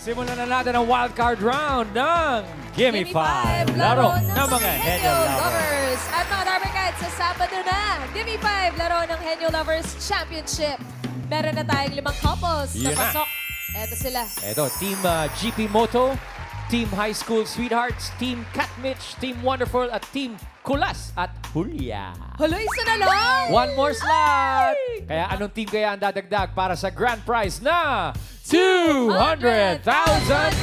Simulan na natin ang wildcard round ng Gimme 5. Laro ng mga Henyo Lovers. At mga Darbercats, sa Sabado na, Gimme 5, laro ng Henyo Lovers Championship. Meron na tayong 5 couples na Yun na. pasok. Eto sila. Ito, Team GP Moto, Team High School Sweethearts, Team Catmitch, Team Wonderful, at Team Kulas at Julia. Hala, isa na lang! One more slot! Kaya anong team kaya ang dadagdag para sa grand prize na 200,000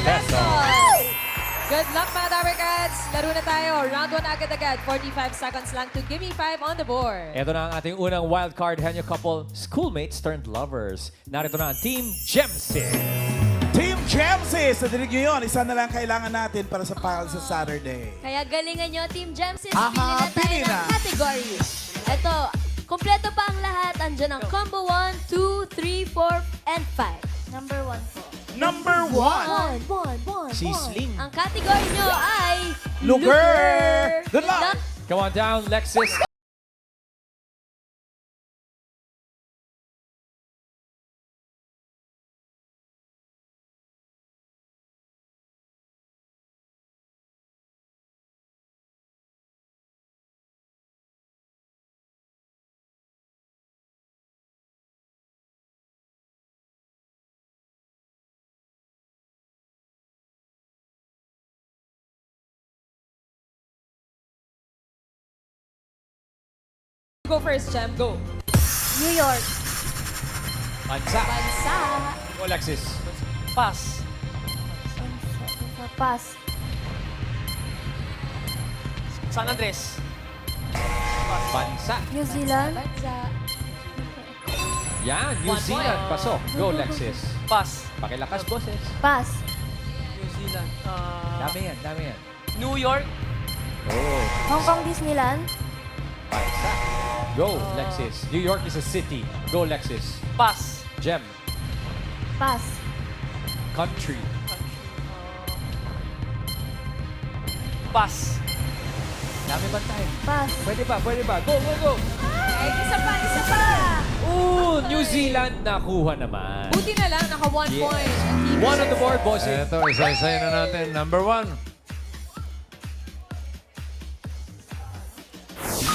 pesos? Good luck mga Darbercats! Laro na tayo. Round 1 agad-agad. 45 seconds lang to Gimme 5 on the board. Ito na ang ating unang wildcard Henyo couple, schoolmates turned lovers. Narito na ang Team Gemsis. Team Gemsis! Sa dinig nyo yun, isa na lang kailangan natin para sa pangal sa Saturday. Kaya galingan nyo, Team Gemsis. Aha, Pili pili na tayo na. ng category. Ito, kumpleto pa ang lahat. Andiyan ang combo 1, 2, 3, 4, and 5. Number 1 po. Number 1! Sisling. Ang category nyo ay... Luger! Good luck! Come on down, Lexus. Go first, Jem. Go. New York. Bansa. Bansa. Go, Lexus. Pass. Pass. San Andres. Bansa. New Zealand. Bansa. Yan, New 1 Zealand. point. Pasok. Go, Lexus. Pass. Pakilakas, boses. Pass. New Zealand. Dami yan, dami yan. New York. Oh, Hong Kong Disneyland. bansa. Go, Lexus. New York is a city. Go, Lexus. Pass. Gem. Pass. Country. Pass. Dami ba tayo? Pass. Pwede ba? Pwede ba? Go, go, go! Ay, isa pa, isa pa! Ooh, New Zealand nakuha naman. Buti na lang, naka 1 Yeah. point. Ang team One on the board, bossing. Ito, isa-isayin na natin. Number 1.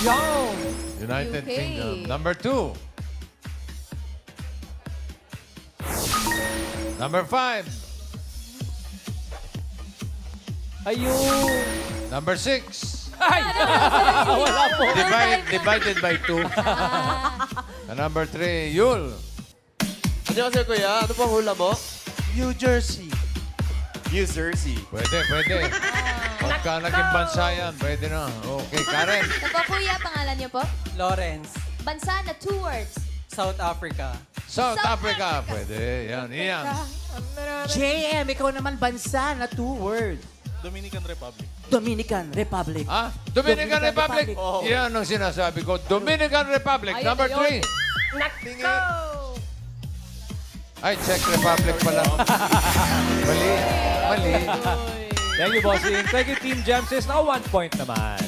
Yo! United UK. Kingdom. Number 2. Number 5. Ayun! Number 6. Ay! Wala po. Divided by 2. Number 3, Yul. Ano kasi kuya? Ano pang hula mo? New Jersey. New Jersey. Pwede. Pagka naging bansa yan, pwede na. Okay, Karen. Ito po, kuya, pangalan niyo po? Lawrence. Bansa na 2 words. South Africa. South Africa. Pwede. Yan, Ian. JM, ikaw naman bansa na 2 word. Dominican Republic. Dominican Republic. Ah, Dominican Dominican Republic. Republic. Yan ang sinasabi ko. Dominican Republic. Ayun, Number ayun. 3. Ay, Czech Republic pala. Mali. Thank you, bossing. Thank you, Team Gemsis. Now 1 point naman.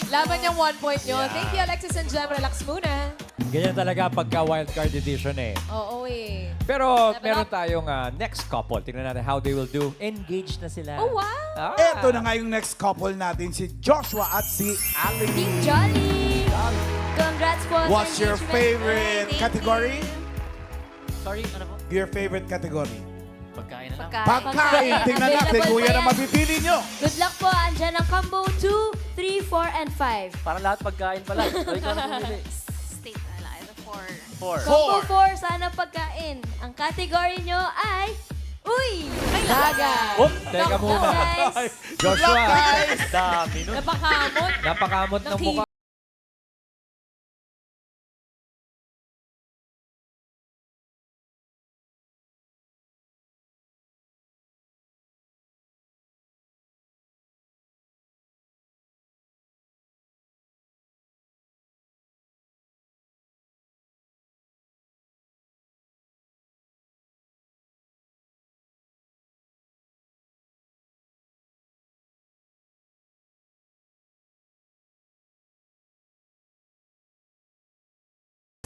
Laban yung 1 point nyo. Thank you, Alexis and Jem. Relax muna. Ganyan talaga pagka wildcard edition eh. Oo eh. Pero Level meron up. tayong next couple. Tingnan natin how they will do. Engaged na sila. Oh, wow! Ah. Ito na nga yung next couple natin, si Joshua at si Ali. Team Jolly. Congrats po sa What's your engagement. favorite Thank category? Sorry, ano po? Your favorite category? Pagkain na lang. Pagkain. Tingnan natin Available kung yan po ang mapipili nyo. Good luck po. Andyan ang combo 2, 3, 4, and 5. Para lahat pagkain pala. Ay, ka na pumili. State na lang. Ito 4. 4. Combo 4, sana pagkain. Ang category nyo ay... Uy! Dagat. Oop, teka muna. guys. Joshua, Dami nun. Napakamot. napakamot ng Naki- mukha.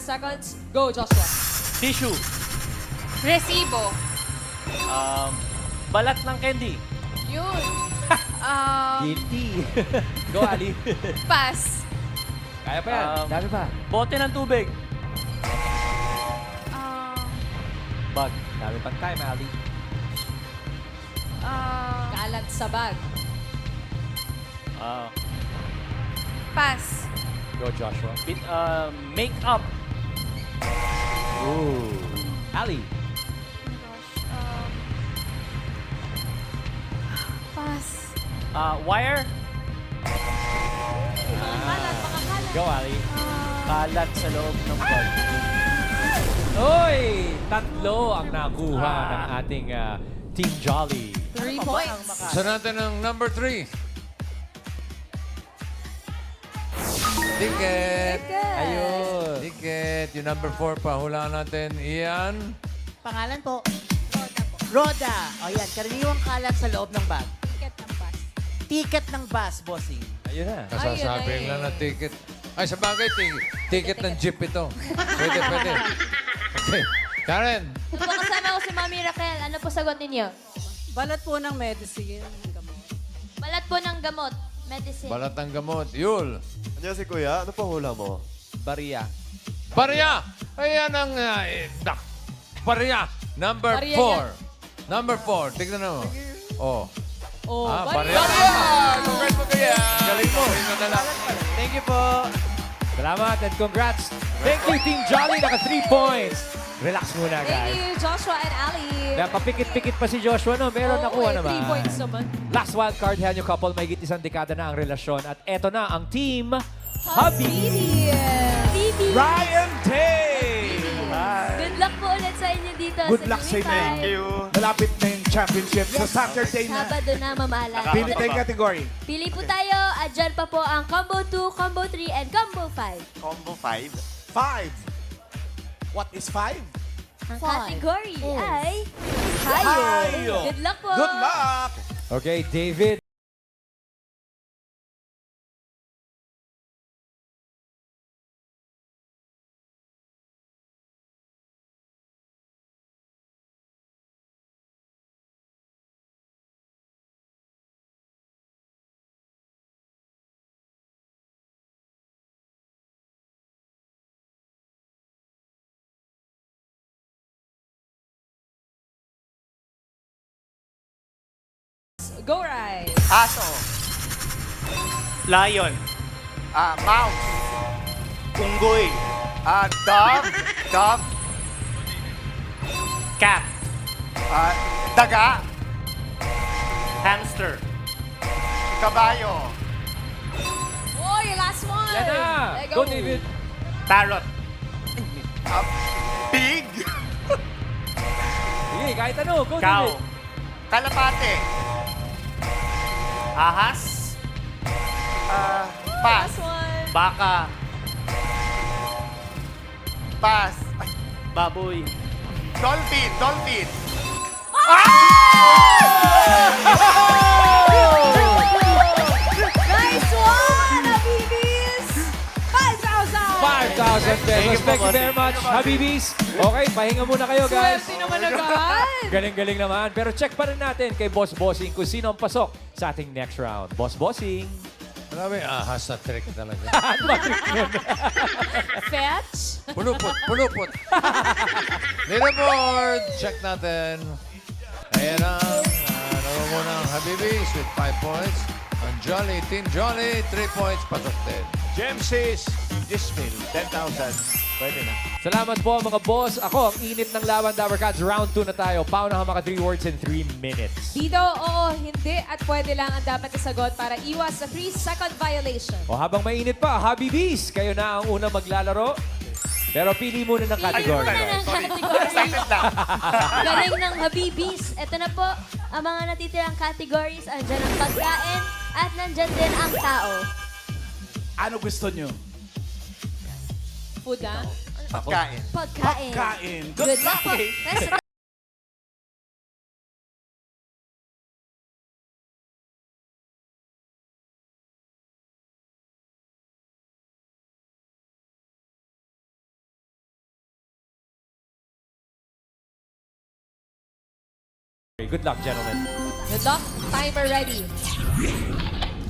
Seconds. Go, Joshua. Tissue. Resibo. Balat ng candy. Yun. Guilty. Go, Ali. Pass. Kaya pa yan. Dami pa. Bote ng tubig. Bag. Dami pang time, Ali. Kalat sa bag. Pass. Go, Joshua. Make up. Ooh. Ali. Pass. Wire. Go, Ali. Kalat sa loob ng bag. Uy! Tatlo ang nakuha ng ating Team Jolly. 3 points. Sa natin ang number 3. Ticket. Ayun. Ticket. Yung number 4 pa. Hulaan natin. Ian. Pangalan po? Roda. O yan, karaniwang kalat sa loob ng bag. Ticket ng pass. Ticket ng bus, bossing. Ayun na. Kasasabihin lang na ticket. Ay, sa bagay, ticket ng jeep ito. Pwede, pwede. Okay. Karen. Kung po kasama ko si Mami Raquel, ano po sagot ninyo? Balat po ng medicine. Balat po ng gamot. Medicine. Balat ng gamot. Yul. Ano si Kuya? Ano pang hula mo? Bariya. Barya. Ayan ang... Barya. Number Barya 4. Number 4. Tignan mo. Oh. Oh, Barya. Congrats mo, Kuya. Galing mo. Thank you po. Salamat and congrats. Thank you, Team Jolly. Naka 3 points. Relax muna, Thank guys. you, Joshua and Ali. Kaya papikit-pikit pa si Joshua, no? Meron nakuha naman. 3 points naman. Last wild card, Henyo couple, may higit isang dekada na ang relasyon. At eto na ang Team Habibi. Bibi. Ryan Tay! Good luck po ulit sa inyo dito Good sa luck sa inyo. Unify. Thank you. Malapit na yung championship sa Saturday na. Sabado na, mamahalan. Pili tayong category. Pili po tayo. At dyan pa po ang Combo 2, Combo 3, and Combo 5. Combo 5. 5. What is 5? Ang category ay Hayo. Hayo. Good luck po. Good luck! Okay, David. Go right. Aso. Lion. Mouse. Unggoy. Dog. Dog. Cat. Daga. Hamster. Kabayo. Oy, last one. Yan na. There Go, David. Parrot. Pig. Sige, kahit ano. Go, Cow. David. Kalapate. Ahas. Pass. Last one. Baka. Pass. Baboy. Dolphin. Dolphin. Nice one, Habibis! 5,000! 5,000 pesos. Thank you very much, Habibis. Okay, pahinga muna kayo, guys. Swerte naman agad. Galing-galing naman. Pero check pa rin natin kay Boss Bossing kung sino ang pasok sa ating next round. Boss Bossing. Marami ahas na trick talaga. Fetch. Pulupot, pulupot. Leaderboard. Check natin. Ayan ang namumuna ang Habibis with 5 points. Ang Jolly, Team Jolly, 3 points, pasok din. Gemsis, Dismil, 10,000. Pwede na. Salamat po mga boss. Ako, ang init ng laban, Dabber Cats. Round 2 na tayo. Paano ka maka 3 words in 3 minutes? Dito, oo, hindi at pwede lang ang dapat isagot para iwas sa 3-second violation. O habang mainit pa, Habibis, kayo na ang una maglalaro. Pero pili muna ng category. Ano ng category? Galing ng Habibis. Ito na po ang mga natitirang categories. Andyan ang pagkain at nandyan din ang tao. Ano gusto nyo? Food, ah? Pagkain. Pagkain. Kain. Good luck po. Rest Good luck, gentlemen. Good luck. Timer ready.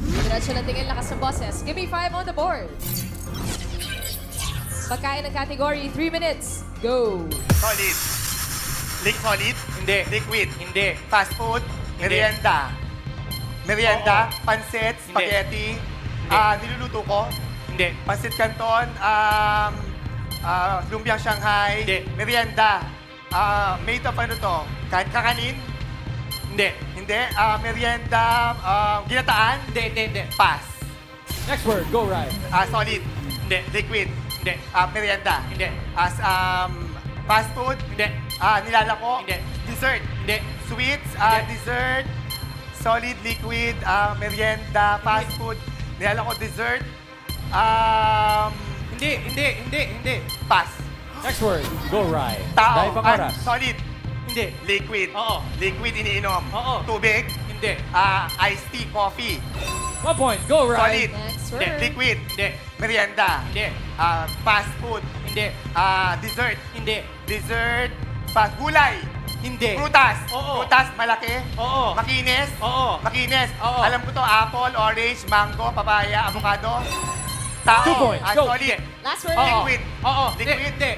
Diretso na tingin, lakas ng boses. Give me 5 on the board. Pagkain ng category, 3 minutes. Go. Solid. Solid? Hindi. Liquid? Hindi. Fast food? Hindi. Merienda? Merienda? Pansit? Spaghetti? Niluluto ko? Hindi. Pansit Canton? Lumpiang Shanghai? Hindi. Merienda? Made of ano to? Kakanin? Hindi. Hindi. Merienda? Ginataan? Hindi. Pass. Next word, go right. Solid? Hindi. Liquid? Hindi. Merienda? Hindi. Fast food? Hindi. Nilalako? Hindi. Dessert? Hindi. Sweets? Hindi. Dessert? Solid, liquid, merienda, fast food, nilalako dessert, Hindi. pass. Next word, go right. Tao, Dahil pang oras. solid, Hindi. liquid, Oo. liquid iniinom, Oo. tubig, Hindi. iced tea, coffee, 1 point, go right. solid, Next Hindi. word. liquid, Hindi. merienda, Hindi. fast food, Hindi. dessert, Hindi. dessert, fast gulay, Hindi. prutas, Oo. prutas malaki, Oo. makinis, Oo. makinis, Oo. alam ko to, apple, orange, mango, papaya, avocado, tao, 2 points, go. solid, Last word. Oo. liquid, Oo. liquid, Hindi.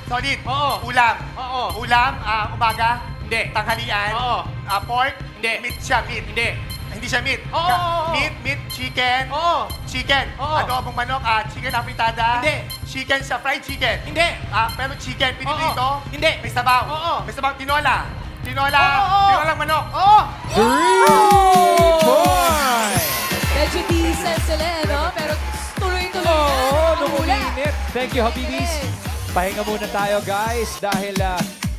solid, Oo. ulam, Oo. ulam, umaga, Hindi. tanghalian, Oo. pork, Hindi. meat siya, meat, Hindi. hindi siya meat, Oo, oo, oo. meat, chicken, Oo. chicken, Oo. adobong manok, chicken afritada, Hindi. chicken siya, fried chicken, Hindi. pero chicken, piniprito, Oo. Hindi. may sabaw, Oo. may sabaw, tinola, Oo. tinolang manok, Oo. 3 points! Medyo diesel sila, no? Pero tuloy-tuloy na. Oo, Ang hula. luminit. Thank you, Habibis. Yes. Pahinga muna tayo, guys, dahil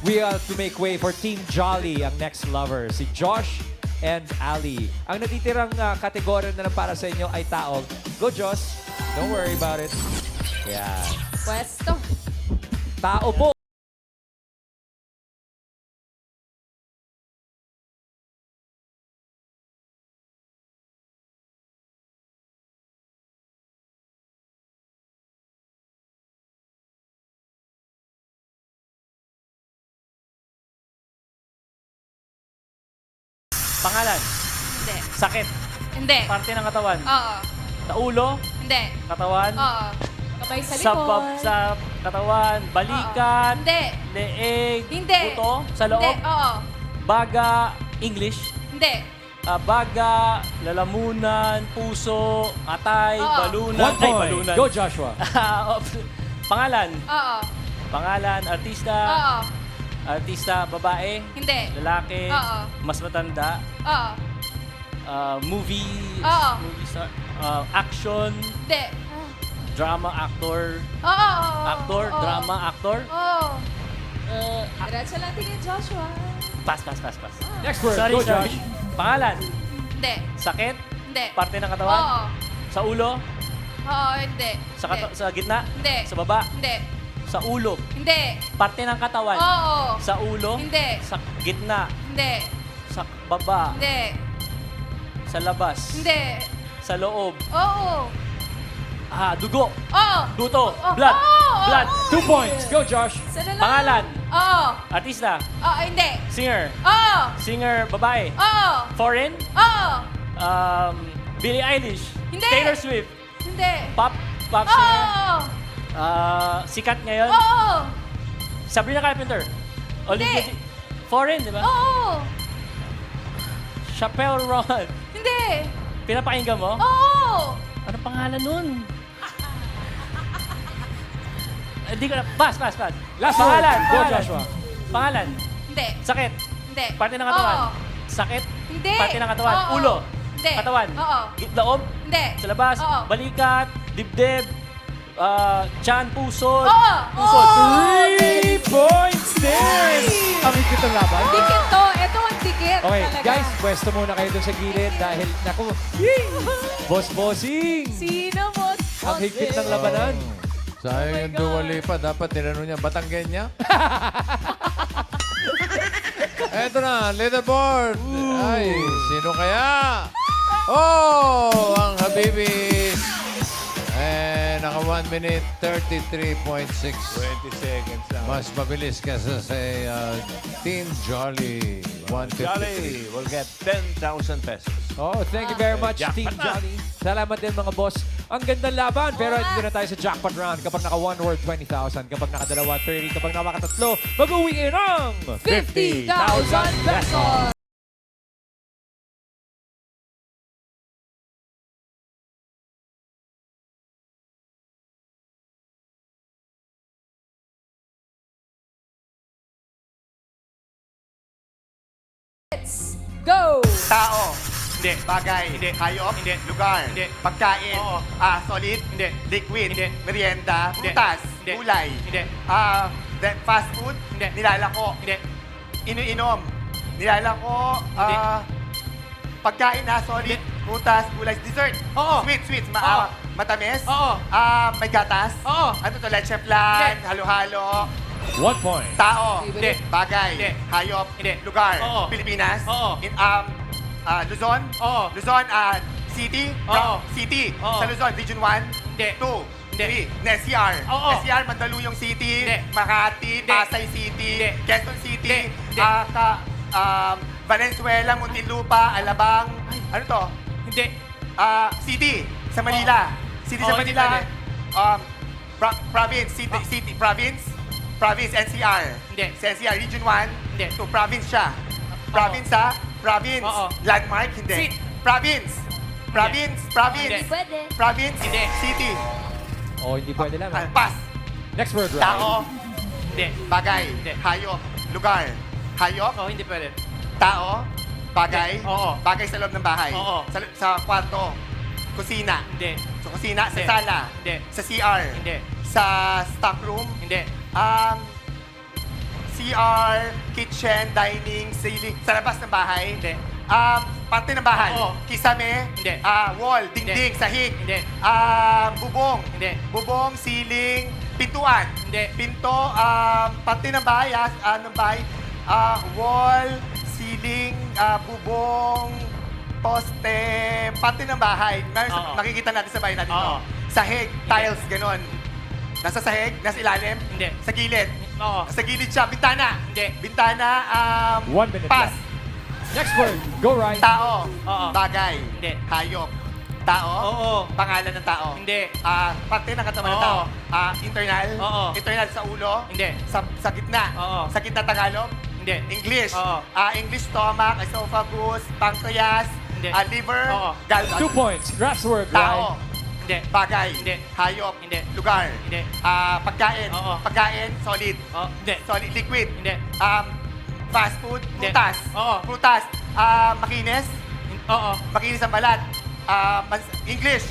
we have to make way for Team Jolly, ang next lover, si Josh and Ali. Ang natitirang kategorya na lang para sa inyo ay taog. Go, Josh. Don't worry about it. Yeah. Pwesto. Tao po. Pangalan. Hindi. Sakit. Hindi. Parte ng katawan. Oo. Sa ulo. Hindi. Katawan. Oo. Kamay sa Sa, likod. sa katawan. Balikat. Hindi. Leeg. Hindi. Buto. Sa loob. Hindi. Oo. Baga. English. Hindi. Baga. Lalamunan. Puso. Atay. Oo. Balunan. 1 point. balunan. Go, Joshua. Pangalan. Oo. Pangalan. Artista. Oo. Artista. Babae. Hindi. Lalaki. Oo. Mas matanda. Oo. Movie. Oo. Movie star. Action. Hindi. Drama actor. Oo. Actor. Oo. Drama actor. Oo. Uh, Diretso lang tingin, Joshua. pass. Next word, Sorry, go, sorry. Josh. Pangalan. Hindi. Sakit. Hindi. Parte ng katawan. Oo. Sa ulo. Oo, hindi. Hindi. Sa gitna. Hindi. Sa baba. Hindi. Sa ulo. Hindi. Parte ng katawan. Oo. Sa ulo. Hindi. Sa gitna. Hindi. Sa baba. Hindi. Sa labas. Hindi. Sa loob. Oo. Dugo. Oo. Duto. Oh, Blood. oo, Blood. oo. 2 points. Go, Josh. Sana lang. Pangalan. Oo. Artista. Oo, hindi. Singer. Oo. Singer babae. Oo. Foreign. Oo. Billie Eilish. Hindi. Taylor Swift. Hindi. Pop singer. Oo. Sikat ngayon. Oo. Sabrina Carpenter. Olivia. Hindi. Foreign, di ba? Oo. Chappelle Roan. Hindi. Pinapakinggan mo? Oo. Ano pangalan nun? Hindi ko na. Pass. Last Pangalan. word. Go, Joshua. Pangalan. Hindi. Sakit. Hindi. Parte ng katawan. Oo. Sakit. Hindi. Parte ng katawan. Oo. Ulo. Hindi. Katawan. Oo. Loob. Hindi. Sa labas. Oo. Balikat. Dibdib. Tiyan. Pusod. Oo. Pusod. Oo. 3 points din! Ang higpit ng laban. Dikit to. Ito ang dikit. Okay, talaga. guys, pwesto muna kayo doon sa gilid dahil, naku, boss-bossing! Sino mo? Ang higpit ng labanan. Sayang yung Dua Lipa. Dapat tinanong niya, Batanggen niya? Eto na, leaderboard. Ay, sino kaya? Oh, ang Habibis. And naka 1 minute 33.6. 20 seconds lang. Mas mabilis kasi sa Team Jolly. 153. Jolly will get 10,000 pesos. Oh, thank you very much, Jackpot Team na. Johnny. Salamat din mga boss. Ang gandang laban, pero Oo nga. dito na tayo sa jackpot round. Kapag naka 1 word, 20,000. Kapag naka 2, 30. Kapag nakakatatlo, mag-uwi ng 50,000 pesos! Let's go! Tao. Hindi. Bagay. Hindi. Hayop. Hindi. Lugar. Hindi. Pagkain. Oo. Solid. Hindi. Liquid. Hindi. Merienda. Hindi. Prutas. Hindi. Gulay. Hindi. Fast food. Hindi. Nilalako. Hindi. Iniinom. Nilalako. Hindi. Pagkain na solid. Prutas. Gulay. Dessert. Oo. Sweets. Oo. Matamis. Oo. May gatas. Oo. Ano to? Leche flan. Hindi. Halo-halo. 1 point. Tao. Hindi. Bagay. Hindi. Hayop. Hindi. Lugar. Oo. Pilipinas. Oo. Luzon. Oo. Luzon, City. Oo. City. Oo. Sa Luzon, Region 1. Hindi. 2. Hindi. 3. NCR. Oo. NCR, Mandaluyong City. Hindi. Makati. Hindi. Pasay City. Hindi. Quezon City. Hindi. Valenzuela, Muntinlupa, Alabang. Ano to? Hindi. City. Sa Manila. City sa Oo, hindi Manila. pwede. Province. City. Province. Province. NCR. Hindi. Sa NCR. Region 1. Hindi. 2. Province siya. Province ha? Province. Oo. Landmark? Hindi. City. Province. Province. Province. Hindi. Pwede. Province. Hindi. City. Oh, hindi pwede lang. Pass. Next word, right? Tao. Hindi. Bagay. Hindi. Hayop. Lugar. Hayop. Oo, hindi pwede. Tao. Bagay. Hindi. Oo. Bagay sa loob ng bahay. Oo. Sa kwarto. Kusina. Hindi. Sa kusina. Sa Hindi. sala. Hindi. Sa CR. Hindi. Sa stock room. Hindi. CR, kitchen, dining, ceiling, sa labas ng bahay. Hindi. Parte ng bahay. Oo. Kisame. Hindi. Wall, dingding, sahig. Hindi. Bubong. Hindi. Bubong, ceiling, pintuan. Hindi. Pinto, parte ng bahay, ng bahay. Wall, ceiling, bubong, poste, parte ng bahay. Oo. Makikita natin sa bahay natin. Oo. Sahig, tiles, ganon. Nasa sahig, nasa ilalim. Hindi. Sa gilid. Oo. Sa gilid siya, bintana. Hindi. Bintana, 1 minute pass. left. Next word. Go right. Tao. Oo. Bagay. Hindi. Hayop. Tao. Oo. Pangalan ng tao. Hindi. Parte ng katawan ng Oo. tao. Internal. Oo. Internal sa ulo. Hindi. Sa gitna. Oo. Sa gitna Tagalog. Hindi. English. Oo. English, stomach, esophagus, pancreas, Hindi. liver, Oo. 2 points. Last word, Tao. right? Hindi. Bagay. Hindi. Hayop. Hindi. Lugar. Hindi. Pagkain. Oo. Pagkain, solid. Oo. Hindi. Solid, liquid. Hindi. Fast food, Hindi. prutas. Oo. Prutas. Makinis. Oo. Makinis ang balat. English.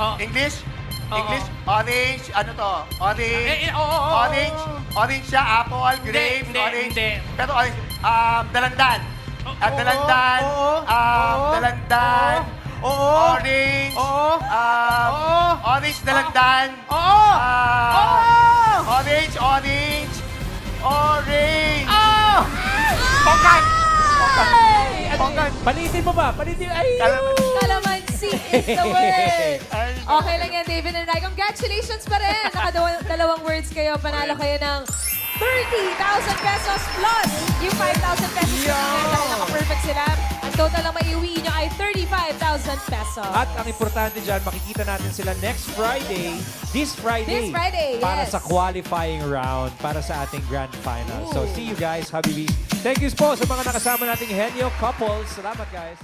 Oo. English. Oo. English. Orange. Ano to? Orange. Oo. Orange. Orange siya. Apple. Grapes. Hindi. Orange. Hindi. Pero orange. Dalandan. Dalandan. Dalandan. Orange. Orange. Dalandan. Orange. Orange. Orange. Pongkan. Pongkan. Palitin mo ba? Palitin. Ay! Calamansi is the word. Okay lang yan, David and Rai. Congratulations pa rin. Nakadalawang words kayo. Panalo kayo ng 30,000 pesos plus yung 5,000 pesos. Dahil naka-perfect sila. Ang total na maiuwi nyo ay 35,000 pesos. At ang importante dyan, makikita natin sila next Friday, this Friday, This Friday, para yes. sa qualifying round, para sa ating grand final. So see you guys, Habibis. Thank you po sa mga nakasama nating Henyo couples. Salamat guys.